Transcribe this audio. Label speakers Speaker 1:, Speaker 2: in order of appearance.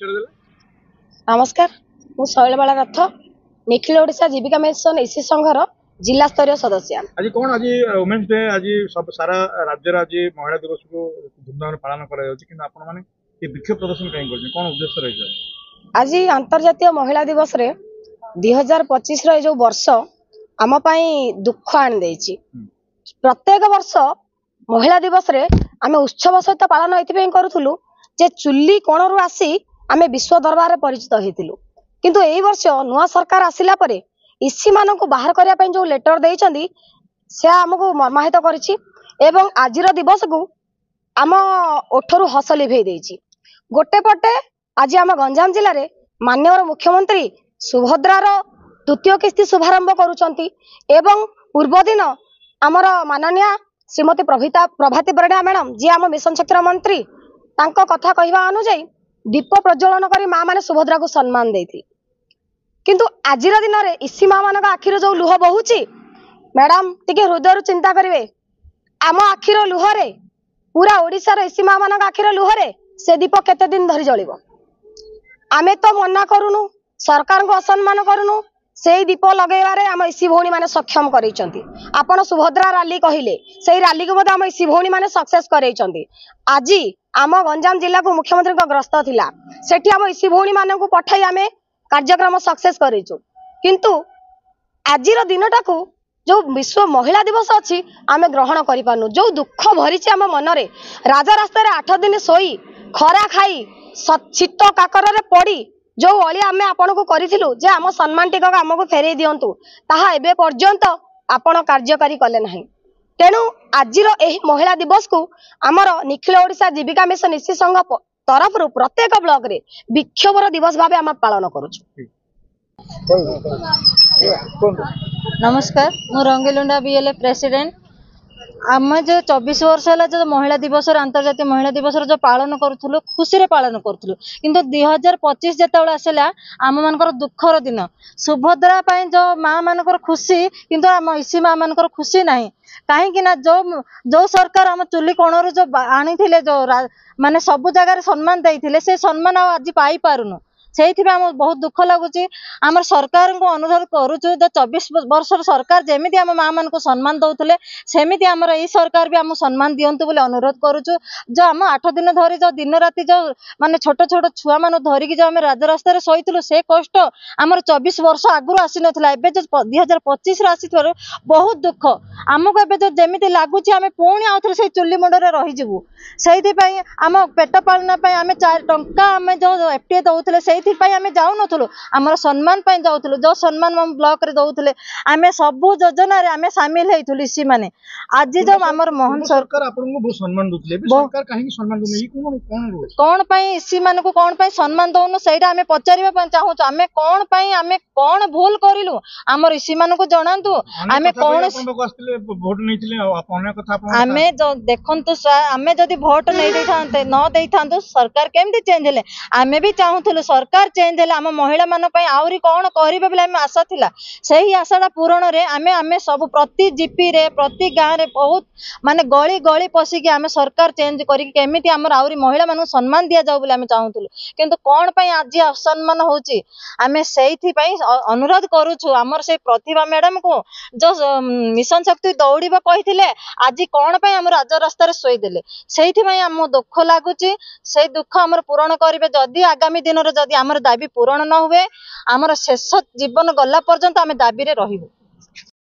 Speaker 1: नमस्कार मु शैलबाला रथ निखिल ओडिशा जीविका मिशन इसी संघर जिला स्तरीय सदस्य।
Speaker 2: आज कौन आज वुमेन्स डे आज सब सारा राज्य आज महिला दिवस को धूमधाम पालन करा जाउछि कि आपण माने ये विक्षोभ प्रदर्शन कहीं करछन कोन उद्देश्य रही
Speaker 1: आज अंतर्राष्ट्रीय महिला दिवस रे 2025 रो जो वर्ष आम पई दुख आन देछि। प्रत्येक वर्ष महिला दिवस रे आमे उत्सव सहित पालन एथि करूथुलु जे चुल्ली कोणरू आसी आमे विश्व दरबार रे परिचित हेतिलु किंतु एई वर्ष नुआ सरकार आसिला परे इसी मानक बाहर करिया पई जो लेटर देइचंदी से हमकु मर्माहित करिछि एवं आजिर दिवस को आम ओठरू हस लिभे देइछि। गोटे पटे आज आम गंजाम जिले में माननीय मुख्यमंत्री सुभद्रार द्वितीय किस्ती शुभारंभ करुचंती एवं पूर्व दिन आमर माननीय श्रीमती प्रभाती परिडा मैडम जी आम मिशन शक्तिर मंत्री तांको कथा कहवा अनुଯାयी दीप प्रज्वलन करी माँ माने सुभद्रा को सम्मान देती किंतु आजिर दिन में इसी माँ मान आखिर जो लुह बहुची मैडम टिके हृदय चिंता करेंगे आम आखिर लुहरे पूरा ओडिशार इसी माँ मान आखिर लुहरे से दीप केते दिन धरी जलिबो। आमे तो मना करूनु सरकार को असम्मान करूनु से दीप लगेबारे आम इसी भौणी माने सक्षम करैचंती। आपण सुभद्रा रैली कहिले से रैली को आम इसी भौणी माने सक्सेस करैचंती। आज आम गंजाम जिला को मुख्यमंत्री ग्रस्त थिला सेठी आम इसी भौणी माने को पठाई आमे कार्यक्रम सक्सेस करेचु किंतु आजिर दिनटा को जो विश्व महिला दिवस अच्छी आमे ग्रहण करि पानु जो दुख भरी आम मनरे राजा रास्ता 8 दिन सोई खरा खाई शीत काकर पड़ी जो अली आमे आपण को करिथिलु जे आम सम्मान टिकक आमको फेरई दियंतु ताहा एबे पर्यंत आपण कार्यकारी कले नाही। तेणु आजिर एही महिला दिवस को आमर निखिल ओडिशा जीविका मिशन इसी संघ तरफ प्रत्येक ब्लॉक रे विक्षोभर दिवस भाव आम पालन करूछु।
Speaker 3: नमस्कार मु रंगीलुंडा बीएलए प्रेसिडेंट आम जो 24 वर्ष है जो महिला दिवस अंतर्जातीय महिला दिवस जो पालन करूँ खुशी रे पालन करूँ किंतु 2025 जो आसला आम मानकर दुखर दिन सुभद्रा जो माँ मानकर खुशी किंतु आम इसी माँ मानकर खुशी नहीं कहीं जो सरकार आम चुली कोणरू जो आनी जो माने सबु जगार सम्मान देते से सम्मान आज पाई पारुनु से बहुत दुख लगुच। आम सरकार को अनुरोध करुचु जो 24 वर्ष सरकार जमी आम माँ मान को सम्मान दौले सेमती आमर यही सरकार भी आम सम्मान दिंतु बोले अनुरोध करुचु। जो आम 8 दिन धरी जो दिन राति जो माने छोट छोट छुआ मान धरिकी जो आम राजरास्तार शोलु से कष्ट आमर 24 वर्ष आगु आसी नाला एवं जो 2025 आसी बहुत दुख आमको एवं जो जमी लगुच आम पुणी आउ थे चुली मुंडे रहीजु से आम पेट पालना आम 4 टंका आम जो एफटीए दौले से आम जाऊनु आमर सम्मान जाऊँ जो सम्मान ब्लॉक रे दौले आम सबू योजना आम सामिल होती इसी माने आज जो आमर मोहन सरकार कौन इसी मान को कौन सम्मान दौनु से आम पचार चाहूँ आम कौन भूल करूँ आमर इसी मान को जनातु आम कौन आम देखु आम जदि भोट नहीं न दे था सरकार केमती चेंज है आम भी चाहूलु सरकार चेंज है आम महिला मान आहरी कौन करेंगे बोले आम आशा थिला से ही आशाटा पूरण रे आमे आमे सब प्रति जीपी रे प्रति गाँव रे बहुत माने गली गली पशिकी आम सरकार चेंज करी केमिति आमर आहरी महिला मान सम्मान दिया जाऊ बोले आम चाहूलु किंतु कौन पई आज असम्मान होची आमे सेइथि पई अनुरोध करूछु आमर से प्रतिभा मैडम को जो मिशन शक्ति दौड़िबा कहिथिले आज कौन पई आम राज रास्ता रे सोई देले सेइथि पई आम दुख लागुची से दुख आमर पूरण करिवे जदि आगामी दिन रे जदि आमर दाबी पूरण न हुए आमर शेष जीवन गला पर्यंत आम दाबी रे रहिबु।